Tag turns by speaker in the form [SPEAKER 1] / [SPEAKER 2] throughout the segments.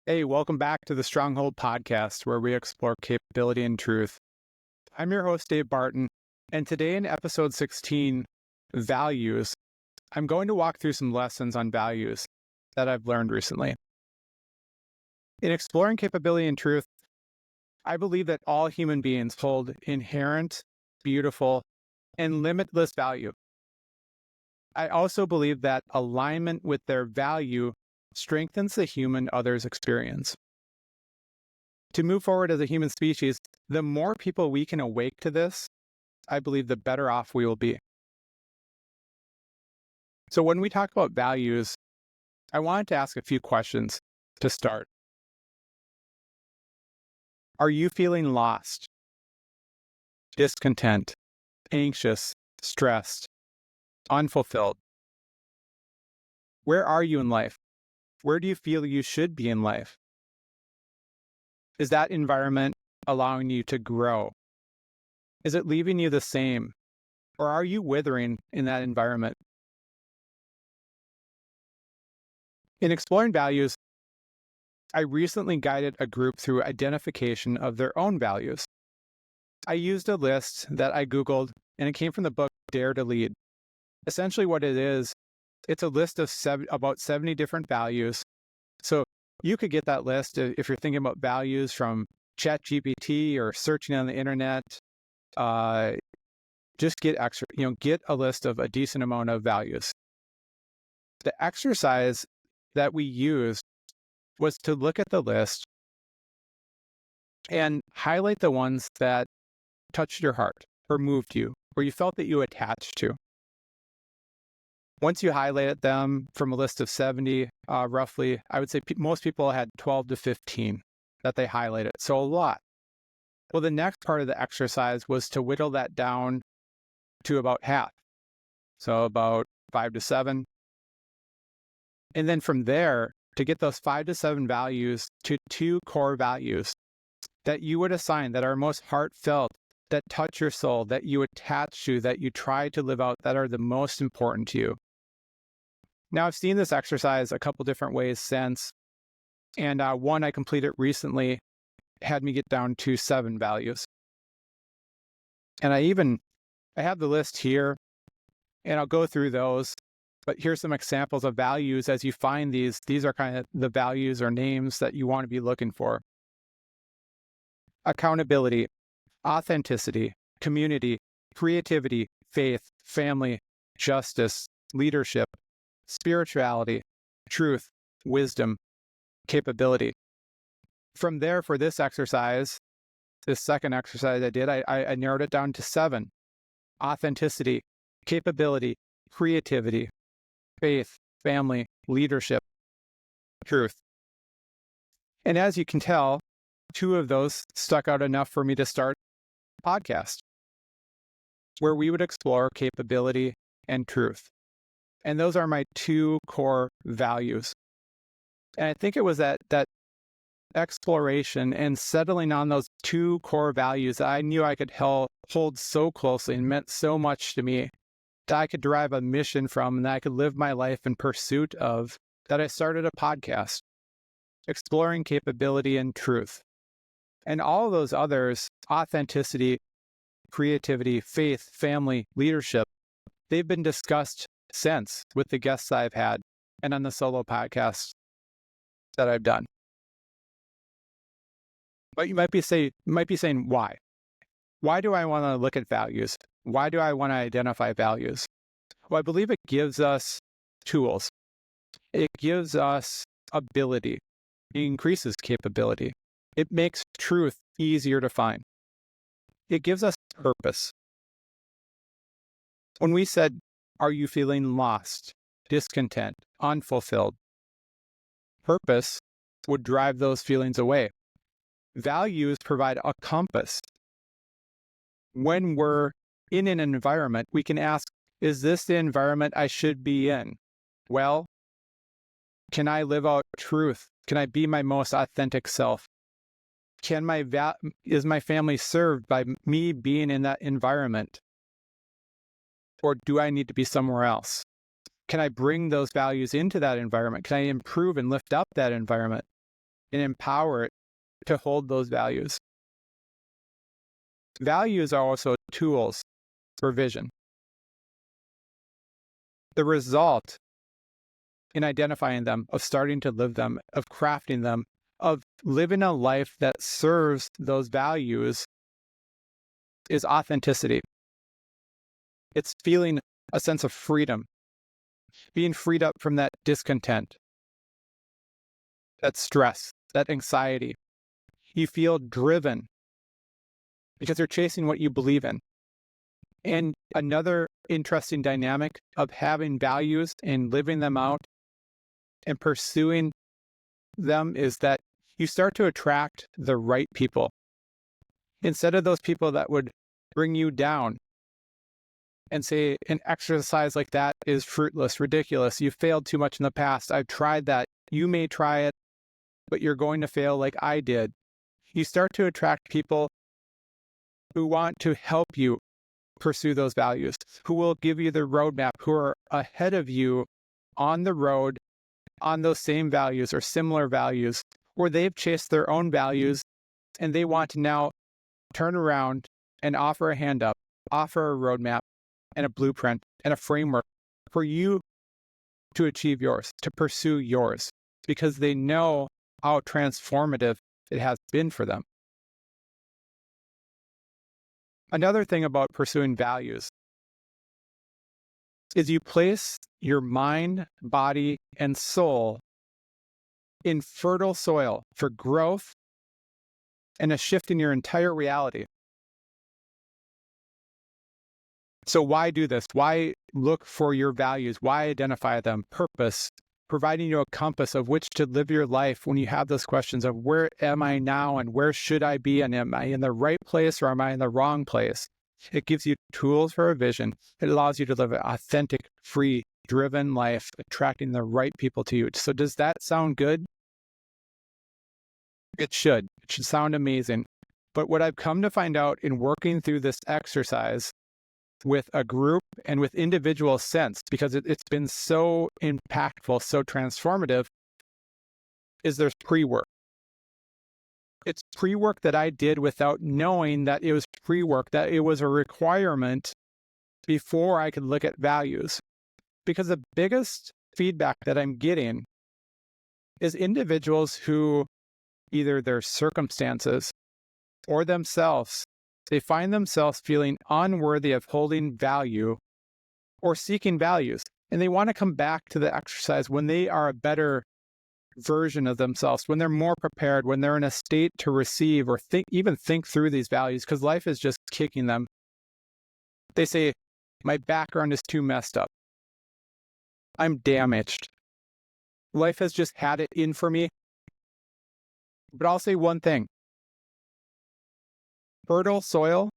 [SPEAKER 1] Hey, welcome back to the Stronghold Podcast, where we explore capability and truth. I'm your host, Dave Barton, and today in episode 16, Values, I'm going to walk through some lessons on values that I've learned recently. In exploring capability and truth, I believe that all human beings hold inherent, beautiful, and limitless value. I also believe that alignment with their value strengthens the human other's experience. To move forward as a human species, the more people we can awake to this, I believe the better off we will be. So when we talk about values, I wanted to ask a few questions to start. Are you feeling lost, discontent, anxious, stressed, unfulfilled? Where are you in life? Where do you feel you should be in life? Is that environment allowing you to grow? Is it leaving you the same? Or are you withering in that environment? In exploring values, I recently guided a group through identification of their own values. I used a list that I Googled, and it came from the book Dare to Lead. Essentially what it is, it's a list of about 70 different values. So you could get that list if you're thinking about values from ChatGPT or searching on the internet. Just get a list of a decent amount of values. The exercise that we used was to look at the list and highlight the ones that touched your heart or moved you, or you felt that you attached to. Once you highlighted them from a list of 70, roughly, I would say most people had 12 to 15 that they highlighted, so a lot. Well, the next part of the exercise was to whittle that down to about half, so about 5 to 7. And then from there, to get those 5 to 7 values to 2 core values that you would assign that are most heartfelt, that touch your soul, that you attach to, that you try to live out, that are the most important to you. Now, I've seen this exercise a couple different ways since, and one I completed recently had me get down to 7 values. And I have the list here, and I'll go through those, but here's some examples of values as you find these. These are kind of the values or names that you want to be looking for. Accountability, authenticity, community, creativity, faith, family, justice, leadership, spirituality, truth, wisdom, capability. From there, for this exercise, this second exercise I did, I narrowed it down to 7. Authenticity, capability, creativity, faith, family, leadership, truth. And as you can tell, 2 of those stuck out enough for me to start a podcast where we would explore capability and truth. And those are my 2 core values. And I think it was that exploration and settling on those 2 core values that I knew I could hold so closely and meant so much to me, that I could derive a mission from and that I could live my life in pursuit of, that I started a podcast, exploring capability and truth. And all of those others, authenticity, creativity, faith, family, leadership, they've been discussed since with the guests I've had and on the solo podcasts that I've done. But you might be saying, why? Why do I want to look at values? Why do I want to identify values? Well, I believe it gives us tools. It gives us ability. It increases capability. It makes truth easier to find. It gives us purpose. When we said, are you feeling lost, discontent, unfulfilled? Purpose would drive those feelings away. Values provide a compass. When we're in an environment, we can ask, is this the environment I should be in? Well, can I live out truth? Can I be my most authentic self? Is my family served by me being in that environment? Or do I need to be somewhere else? Can I bring those values into that environment? Can I improve and lift up that environment? and empower it to hold those values. Values are also tools for vision. The result in identifying them, of starting to live them, of crafting them, of living a life that serves those values is authenticity. It's feeling a sense of freedom, being freed up from that discontent, that stress, that anxiety. You feel driven because you're chasing what you believe in. And another interesting dynamic of having values and living them out and pursuing them is that you start to attract the right people. Instead of those people that would bring you down and say an exercise like that is fruitless, ridiculous, you failed too much in the past, I've tried that, you may try it, but you're going to fail like I did. You start to attract people who want to help you pursue those values, who will give you the roadmap, who are ahead of you on the road on those same values or similar values, or they've chased their own values and they want to now turn around and offer a hand up, offer a roadmap and a blueprint and a framework for you to achieve yours, to pursue yours, because they know how transformative it has been for them. Another thing about pursuing values is you place your mind, body, and soul in fertile soil for growth and a shift in your entire reality. So why do this? Why look for your values? Why identify them? Purpose, providing you a compass of which to live your life when you have those questions of where am I now and where should I be, and am I in the right place or am I in the wrong place? It gives you tools for a vision. It allows you to live an authentic, free, driven life, attracting the right people to you. So does that sound good? It should. It should sound amazing. But what I've come to find out in working through this exercise with a group and with individual sense, because it's been so impactful, so transformative, is there's pre-work. It's pre-work that I did without knowing that it was pre-work, that it was a requirement before I could look at values. Because the biggest feedback that I'm getting is individuals who either their circumstances or themselves, they find themselves feeling unworthy of holding value or seeking values. And they want to come back to the exercise when they are a better version of themselves, when they're more prepared, when they're in a state to receive or even think through these values, because life is just kicking them. They say, my background is too messed up. I'm damaged. Life has just had it in for me. But I'll say one thing. Fertile soil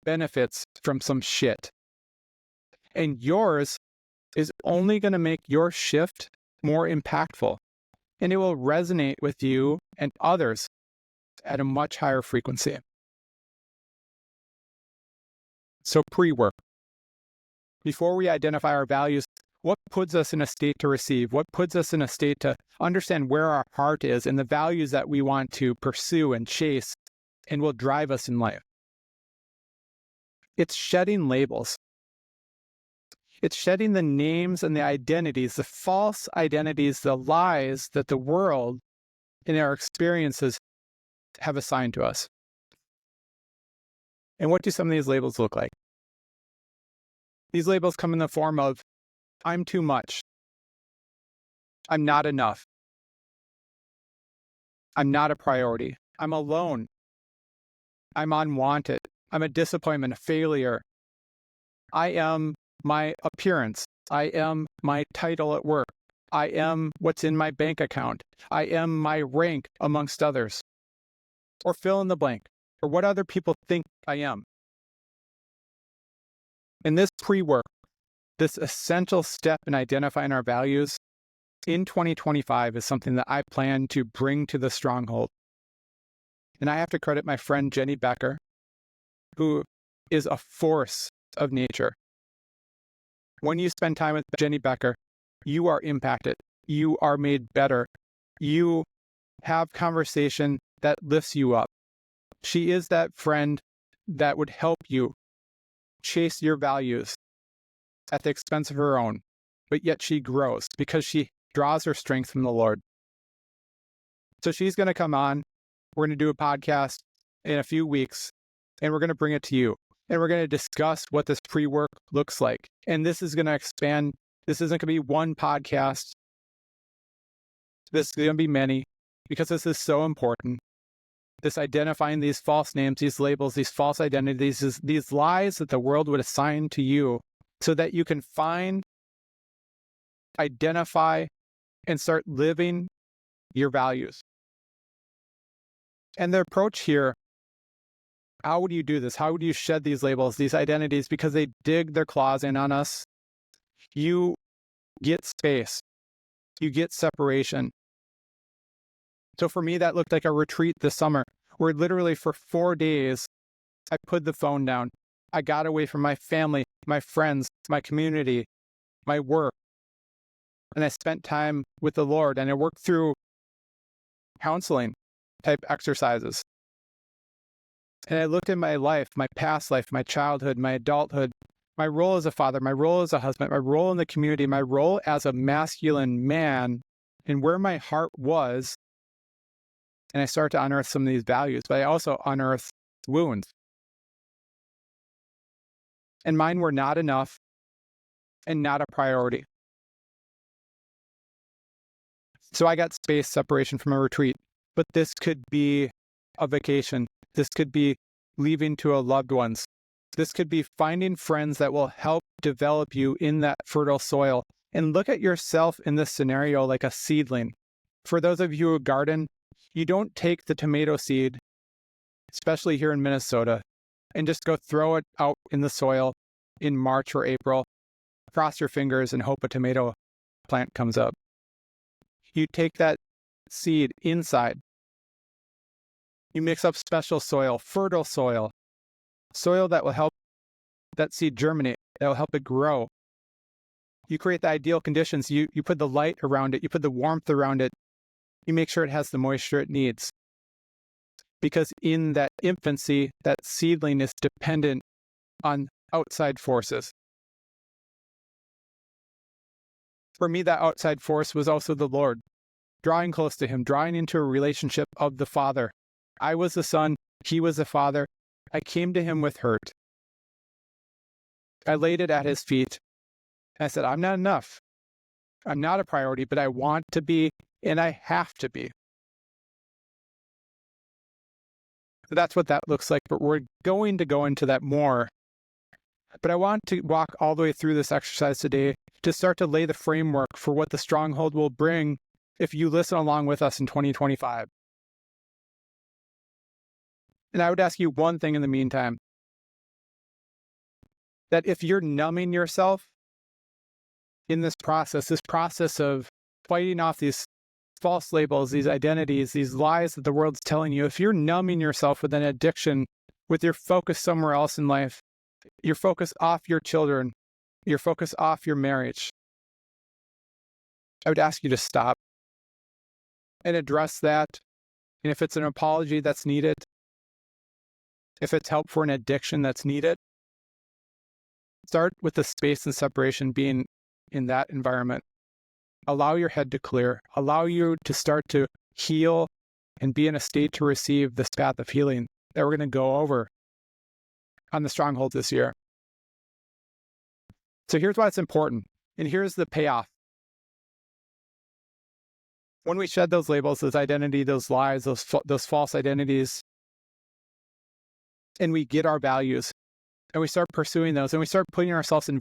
[SPEAKER 1] benefits from some shit. And yours is only going to make your shift more impactful. And it will resonate with you and others at a much higher frequency. So pre-work. Before we identify our values, what puts us in a state to receive? What puts us in a state to understand where our heart is and the values that we want to pursue and chase and will drive us in life? It's shedding labels. It's shedding the names and the identities, the false identities, the lies that the world in our experiences have assigned to us. And what do some of these labels look like? These labels come in the form of, I'm too much. I'm not enough. I'm not a priority. I'm alone. I'm unwanted. I'm a disappointment, a failure. I am my appearance. I am my title at work. I am what's in my bank account. I am my rank amongst others. Or fill in the blank, or what other people think I am. And this pre-work, this essential step in identifying our values in 2025 is something that I plan to bring to the Stronghold. And I have to credit my friend Jenny Becker, who is a force of nature. When you spend time with Jenny Becker, you are impacted. You are made better. You have conversation that lifts you up. She is that friend that would help you chase your values at the expense of her own, but yet she grows because she draws her strength from the Lord. So she's going to come on. We're going to do a podcast in a few weeks, and we're going to bring it to you. And we're going to discuss what this pre-work looks like. And this is going to expand. This isn't going to be one podcast. This is going to be many, because this is so important. This identifying these false names, these labels, these false identities, these lies that the world would assign to you, so that you can find, identify, and start living your values. And the approach here, how would you do this? How would you shed these labels, these identities, because they dig their claws in on us? You get space. You get separation. So for me, that looked like a retreat this summer, where literally for 4 days, I put the phone down. I got away from my family, my friends, my community, my work. And I spent time with the Lord, and I worked through counseling type exercises. And I looked at my life, my past life, my childhood, my adulthood, my role as a father, my role as a husband, my role in the community, my role as a masculine man, and where my heart was. And I started to unearth some of these values, but I also unearthed wounds. And mine were not enough and not a priority. So I got space, separation from a retreat. But this could be a vacation. This could be leaving to a loved one's. This could be finding friends that will help develop you in that fertile soil. And look at yourself in this scenario like a seedling. For those of you who garden, you don't take the tomato seed, especially here in Minnesota, and just go throw it out in the soil in March or April, cross your fingers and hope a tomato plant comes up. You take that seed inside. You mix up special soil, fertile soil, soil that will help that seed germinate, that will help it grow. You create the ideal conditions. You put the light around it. You put the warmth around it. You make sure it has the moisture it needs. Because in that infancy, that seedling is dependent on outside forces. For me, that outside force was also the Lord, drawing close to him, drawing into a relationship of the Father. I was the son, he was the father. I came to him with hurt. I laid it at his feet. And I said, I'm not enough. I'm not a priority, but I want to be, and I have to be. So that's what that looks like, but we're going to go into that more. But I want to walk all the way through this exercise today to start to lay the framework for what the Stronghold will bring if you listen along with us in 2025. And I would ask you one thing in the meantime, that if you're numbing yourself in this process of fighting off these false labels, these identities, these lies that the world's telling you, if you're numbing yourself with an addiction, with your focus somewhere else in life, your focus off your children, your focus off your marriage, I would ask you to stop and address that. And if it's an apology that's needed, if it's help for an addiction that's needed, start with the space and separation being in that environment. Allow your head to clear. Allow you to start to heal and be in a state to receive this path of healing that we're going to go over on the Stronghold this year. So here's why it's important. And here's the payoff. When we shed those labels, those identity, those lies, those false identities, and we get our values, and we start pursuing those, and we start putting ourselves in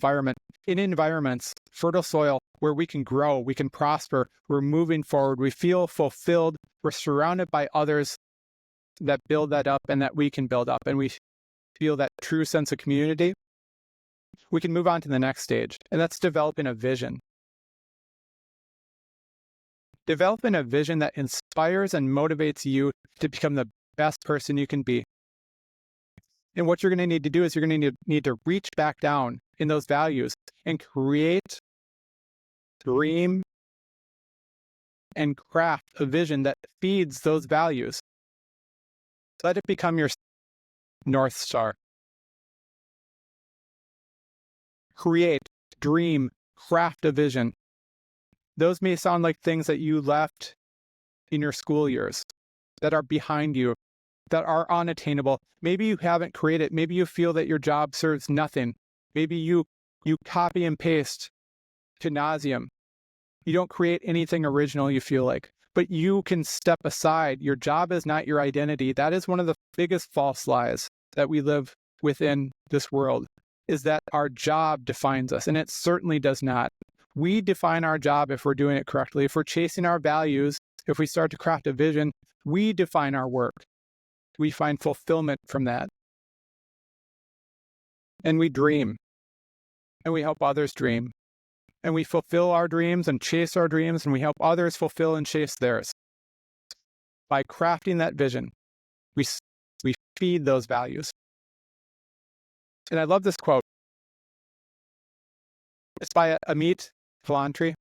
[SPEAKER 1] environments, fertile soil, where we can grow, we can prosper, we're moving forward, we feel fulfilled, we're surrounded by others that build that up and that we can build up, and we feel that true sense of community, we can move on to the next stage, and that's developing a vision. Developing a vision that inspires and motivates you to become the best person you can be. And what you're going to need to do is you're going to need to reach back down in those values and create, dream, and craft a vision that feeds those values. Let it become your North Star. Create, dream, craft a vision. Those may sound like things that you left in your school years, that are behind you, that are unattainable. Maybe you haven't created. Maybe you feel that your job serves nothing. Maybe you copy and paste to nauseam. You don't create anything original, you feel like. But you can step aside. Your job is not your identity. That is one of the biggest false lies that we live within this world, is that our job defines us. And it certainly does not. We define our job if we're doing it correctly. If we're chasing our values, if we start to craft a vision, we define our work. We find fulfillment from that. And we dream. And we help others dream. And we fulfill our dreams and chase our dreams, and we help others fulfill and chase theirs. By crafting that vision, we feed those values. And I love this quote. It's by Amit Palantri.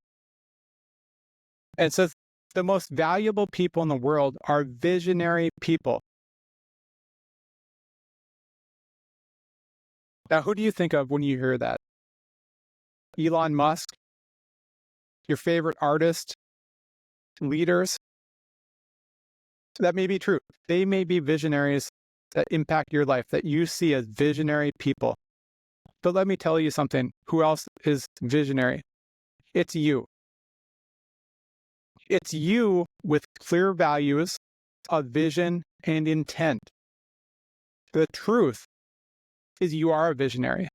[SPEAKER 1] And it says, the most valuable people in the world are visionary people. Now, who do you think of when you hear that? Elon Musk? Your favorite artist? Leaders? That may be true. They may be visionaries that impact your life, that you see as visionary people. But let me tell you something. Who else is visionary? It's you. It's you with clear values, a vision, and intent. The truth is you are a visionary.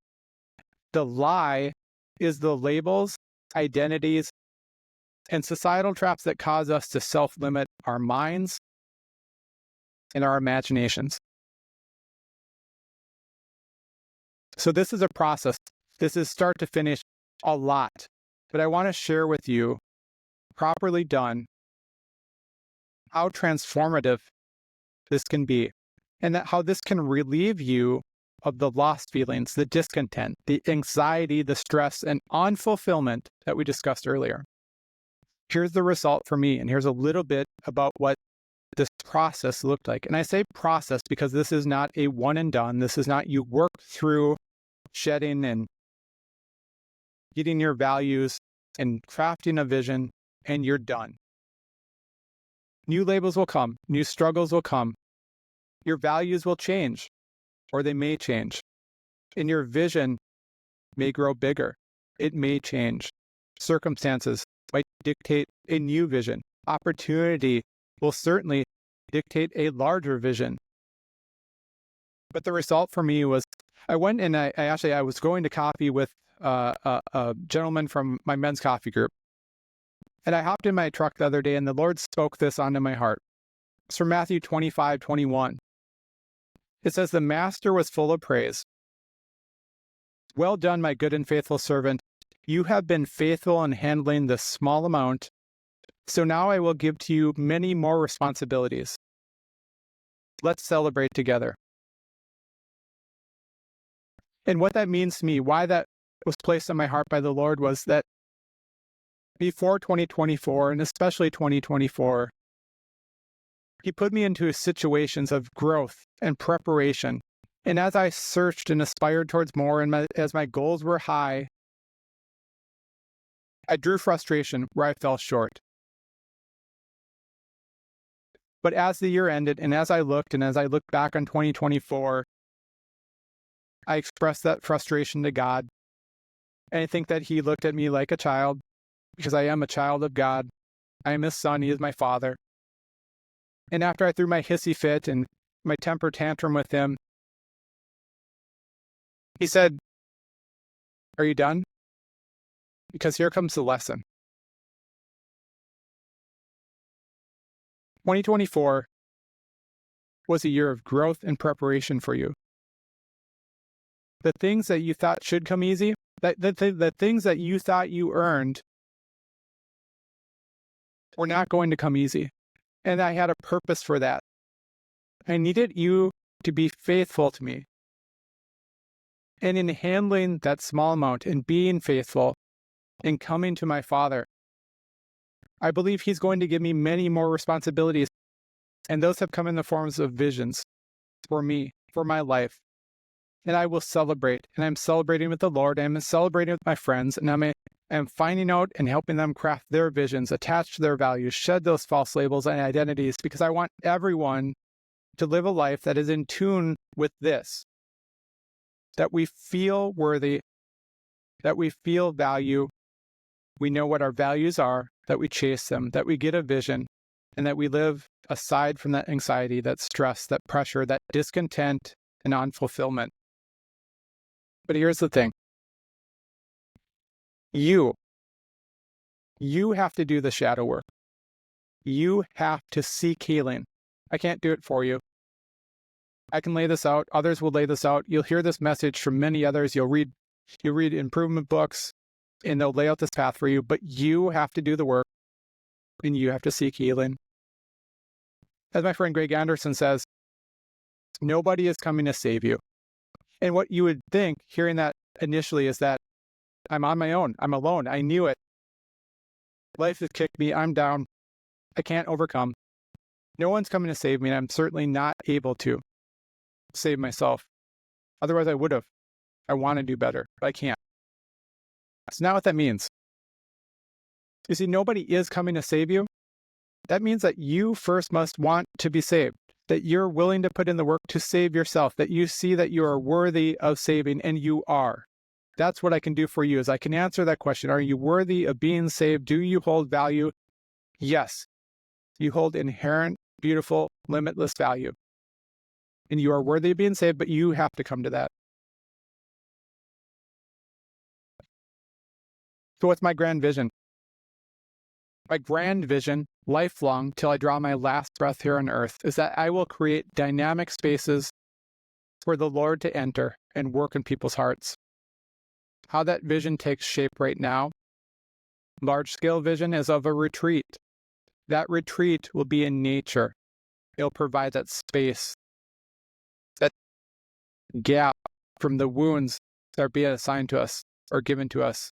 [SPEAKER 1] The lie is the labels, identities, and societal traps that cause us to self-limit our minds and our imaginations. So this is a process. This is start to finish a lot. But I want to share with you, properly done, how transformative this can be, and that how this can relieve you of the lost feelings, the discontent, the anxiety, the stress, and unfulfillment that we discussed earlier. Here's the result for me, and here's a little bit about what this process looked like. And I say process because this is not a one and done. This is not you work through shedding and getting your values and crafting a vision and you're done. New labels will come. New struggles will come. Your values will change, or they may change. And your vision may grow bigger. It may change. Circumstances might dictate a new vision. Opportunity will certainly dictate a larger vision. But the result for me was, I went and I was going to coffee with a gentleman from my men's coffee group. And I hopped in my truck the other day and the Lord spoke this onto my heart. It's from Matthew 25:21. It says, the master was full of praise. Well done, my good and faithful servant. You have been faithful in handling this small amount. So now I will give to you many more responsibilities. Let's celebrate together. And what that means to me, why that was placed on my heart by the Lord, was that before 2024, and especially 2024, He put me into situations of growth and preparation. And as I searched and aspired towards more, and as my goals were high, I drew frustration where I fell short. But as the year ended, and as I looked back on 2024, I expressed that frustration to God. And I think that He looked at me like a child, because I am a child of God. I am His son. He is my Father. And after I threw my hissy fit and my temper tantrum with Him, He said, are you done? Because here comes the lesson. 2024 was a year of growth and preparation for you. The things that you thought should come easy, the things that you thought you earned, were not going to come easy. And I had a purpose for that. I needed you to be faithful to me. And in handling that small amount and being faithful and coming to my Father, I believe He's going to give me many more responsibilities. And those have come in the forms of visions for me, for my life. And I will celebrate. And I'm celebrating with the Lord. I'm celebrating with my friends. And I'm finding out and helping them craft their visions, attach to their values, shed those false labels and identities, because I want everyone to live a life that is in tune with this, that we feel worthy, that we feel value, we know what our values are, that we chase them, that we get a vision, and that we live aside from that anxiety, that stress, that pressure, that discontent and unfulfillment. But here's the thing. You have to do the shadow work. You have to seek healing. I can't do it for you. I can lay this out. Others will lay this out. You'll hear this message from many others. You'll read improvement books, and they'll lay out this path for you. But you have to do the work, and you have to seek healing. As my friend Greg Anderson says, nobody is coming to save you. And what you would think, hearing that initially, is that I'm on my own. I'm alone. I knew it. Life has kicked me. I'm down. I can't overcome. No one's coming to save me, and I'm certainly not able to save myself. Otherwise, I would have. I want to do better, but I can't. That's not what that means. You see, nobody is coming to save you. That means that you first must want to be saved, that you're willing to put in the work to save yourself, that you see that you are worthy of saving, and you are. That's what I can do for you, is I can answer that question. Are you worthy of being saved? Do you hold value? Yes. You hold inherent, beautiful, limitless value. And you are worthy of being saved, but you have to come to that. So what's my grand vision? My grand vision, lifelong, till I draw my last breath here on earth, is that I will create dynamic spaces for the Lord to enter and work in people's hearts. How that vision takes shape right now, large-scale vision, is of a retreat. That retreat will be in nature. It'll provide that space, that gap from the wounds that are being assigned to us or given to us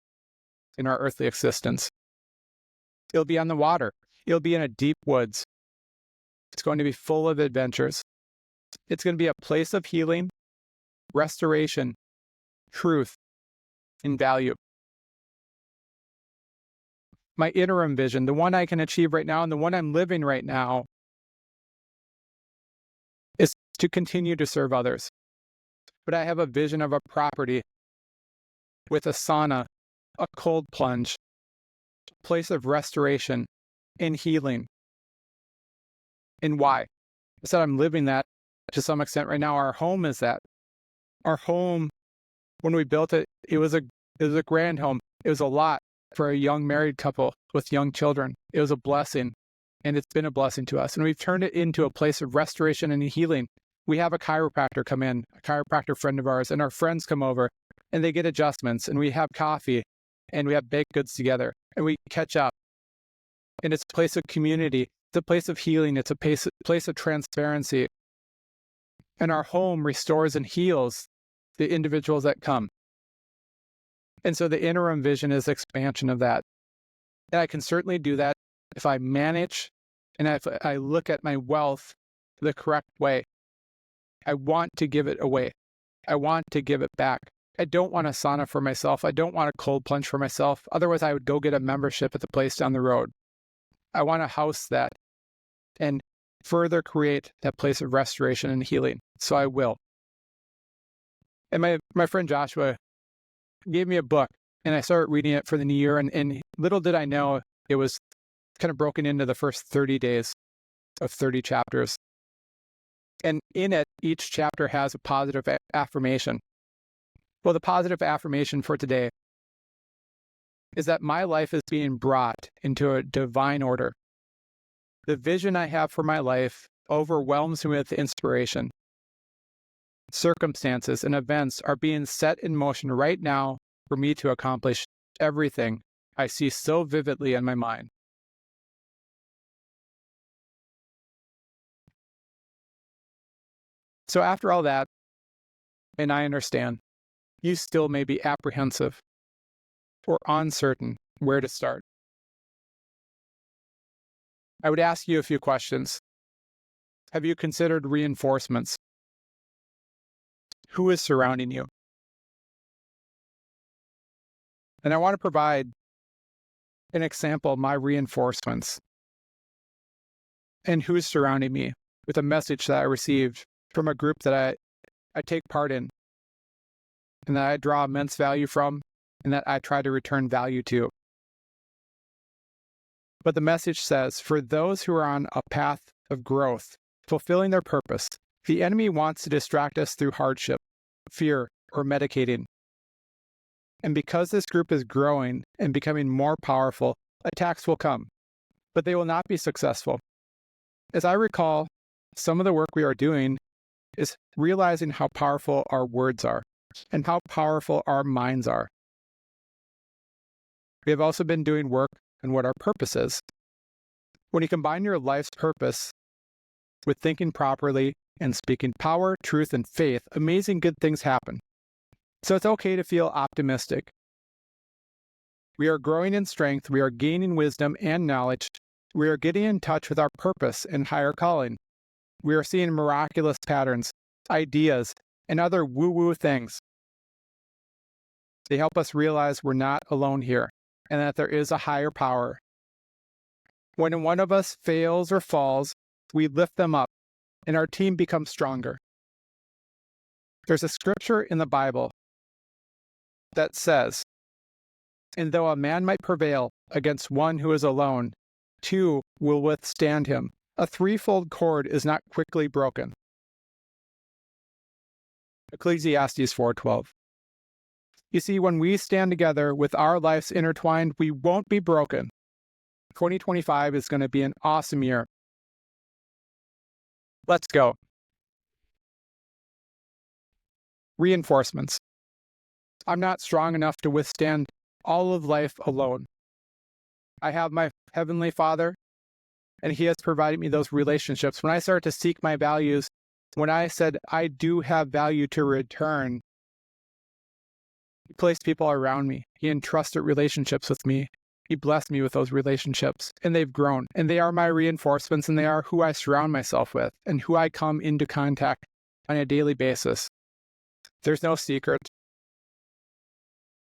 [SPEAKER 1] in our earthly existence. It'll be on the water. It'll be in a deep woods. It's going to be full of adventures. It's going to be a place of healing, restoration, truth, and value. My interim vision, the one I can achieve right now and the one I'm living right now, is to continue to serve others. But I have a vision of a property with a sauna, a cold plunge, a place of restoration and healing. And why? I said I'm living that to some extent right now. Our home is that. Our home, when we built it, it was a grand home. It was a lot for a young married couple with young children. It was a blessing, and it's been a blessing to us. And we've turned it into a place of restoration and healing. We have a chiropractor come in, a chiropractor friend of ours, and our friends come over, and they get adjustments, and we have coffee, and we have baked goods together, and we catch up. And it's a place of community. It's a place of healing. It's a place of transparency. And our home restores and heals the individuals that come. And so the interim vision is expansion of that. And I can certainly do that if I manage and if I look at my wealth the correct way. I want to give it away. I want to give it back. I don't want a sauna for myself. I don't want a cold plunge for myself. Otherwise, I would go get a membership at the place down the road. I want to house that and further create that place of restoration and healing. So I will. And my friend Joshua gave me a book, and I started reading it for the new year. And little did I know, it was kind of broken into the first 30 days of 30 chapters. And in it, each chapter has a positive affirmation. Well, the positive affirmation for today is that my life is being brought into a divine order. The vision I have for my life overwhelms me with inspiration. Circumstances and events are being set in motion right now for me to accomplish everything I see so vividly in my mind. So after all that, and I understand, you still may be apprehensive or uncertain where to start. I would ask you a few questions. Have you considered reinforcements? Who is surrounding you? And I want to provide an example of my reinforcements and who's surrounding me with a message that I received from a group that I take part in and that I draw immense value from and that I try to return value to. But the message says, for those who are on a path of growth, fulfilling their purpose, the enemy wants to distract us through hardship, fear, or medicating. And because this group is growing and becoming more powerful, attacks will come, but they will not be successful. As I recall, some of the work we are doing is realizing how powerful our words are and how powerful our minds are. We have also been doing work on what our purpose is. When you combine your life's purpose with thinking properly and speaking power, truth, and faith, amazing good things happen. So it's okay to feel optimistic. We are growing in strength. We are gaining wisdom and knowledge. We are getting in touch with our purpose and higher calling. We are seeing miraculous patterns, ideas, and other woo-woo things. They help us realize we're not alone here and that there is a higher power. When one of us fails or falls, we lift them up and our team becomes stronger. There's a scripture in the Bible that says, and though a man might prevail against one who is alone, two will withstand him. A threefold cord is not quickly broken. Ecclesiastes 4:12. You see, when we stand together with our lives intertwined, we won't be broken. 2025 is going to be an awesome year. Let's go. Reinforcements. I'm not strong enough to withstand all of life alone. I have my Heavenly Father, and He has provided me those relationships. When I started to seek my values, when I said I do have value to return, He placed people around me. He entrusted relationships with me. He blessed me with those relationships, and they've grown. And they are my reinforcements, and they are who I surround myself with and who I come into contact on a daily basis. There's no secret.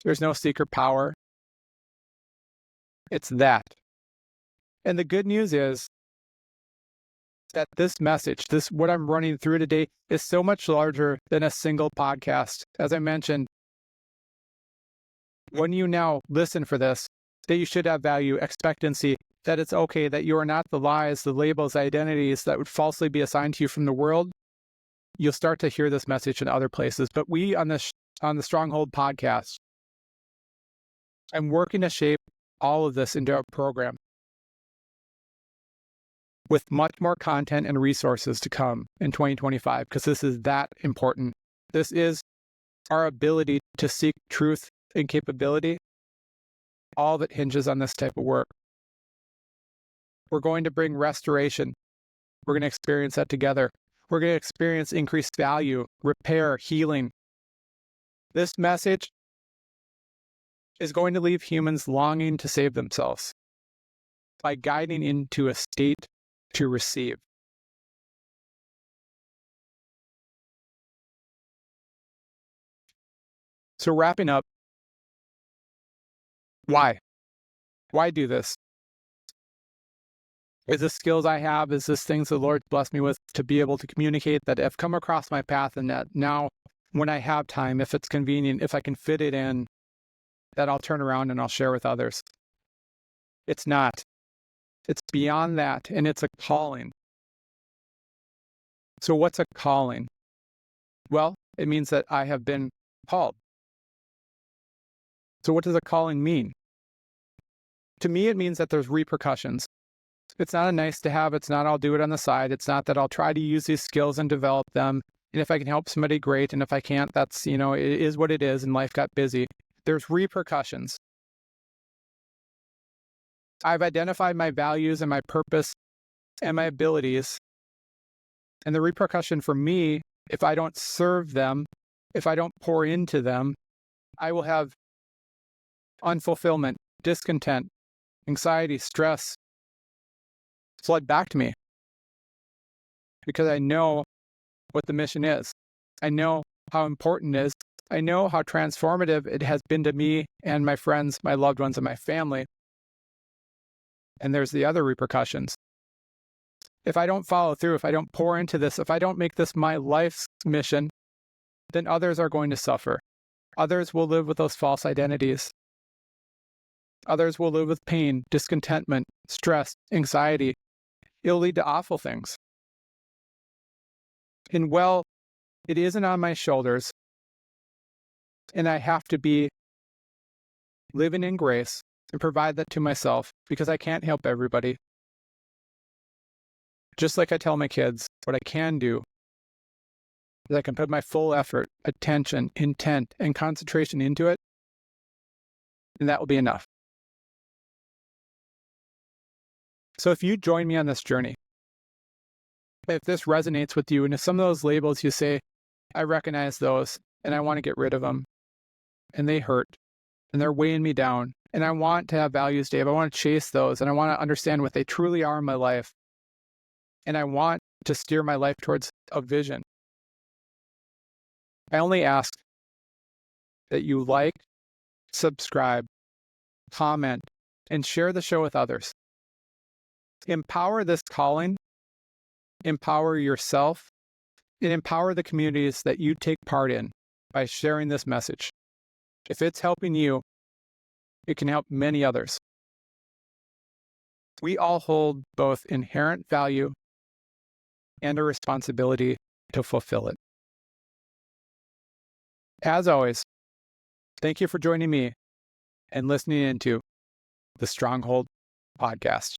[SPEAKER 1] There's no secret power. It's that. And the good news is that this message, what I'm running through today, is so much larger than a single podcast. As I mentioned, when you now listen for this, that you should have value, expectancy, that it's okay, that you are not the lies, the labels, identities that would falsely be assigned to you from the world, you'll start to hear this message in other places. But we on the Stronghold Podcast, I'm working to shape all of this into a program with much more content and resources to come in 2025, because this is that important. This is our ability to seek truth and capability. All of it hinges on this type of work. We're going to bring restoration. We're going to experience that together. We're going to experience increased value, repair, healing. This message is going to leave humans longing to save themselves by guiding into a state to receive. So wrapping up, why? Why do this? Is this skills I have? Is this things the Lord blessed me with to be able to communicate that have come across my path, and that now when I have time, if it's convenient, if I can fit it in, that I'll turn around and I'll share with others? It's not. It's beyond that, and it's a calling. So what's a calling? Well, it means that I have been called. So what does a calling mean? To me, it means that there's repercussions. It's not a nice to have. It's not I'll do it on the side. It's not that I'll try to use these skills and develop them. And if I can help somebody, great. And if I can't, that's, it is what it is, and life got busy. There's repercussions. I've identified my values and my purpose and my abilities. And the repercussion for me, if I don't serve them, if I don't pour into them, I will have unfulfillment, discontent, anxiety, stress, flood back to me because I know what the mission is. I know how important it is. I know how transformative it has been to me and my friends, my loved ones, and my family. And there's the other repercussions. If I don't follow through, if I don't pour into this, if I don't make this my life's mission, then others are going to suffer. Others will live with those false identities. Others will live with pain, discontentment, stress, anxiety. It'll lead to awful things. And well, it isn't on my shoulders. And I have to be living in grace and provide that to myself because I can't help everybody. Just like I tell my kids, what I can do is I can put my full effort, attention, intent, and concentration into it, and that will be enough. So if you join me on this journey, if this resonates with you, and if some of those labels you say, I recognize those, and I want to get rid of them, and they hurt, and they're weighing me down, and I want to have values, Dave, I want to chase those, and I want to understand what they truly are in my life, and I want to steer my life towards a vision. I only ask that you like, subscribe, comment, and share the show with others. Empower this calling, empower yourself, and empower the communities that you take part in by sharing this message. If it's helping you, it can help many others. We all hold both inherent value and a responsibility to fulfill it. As always, thank you for joining me and listening into the Stronghold Podcast.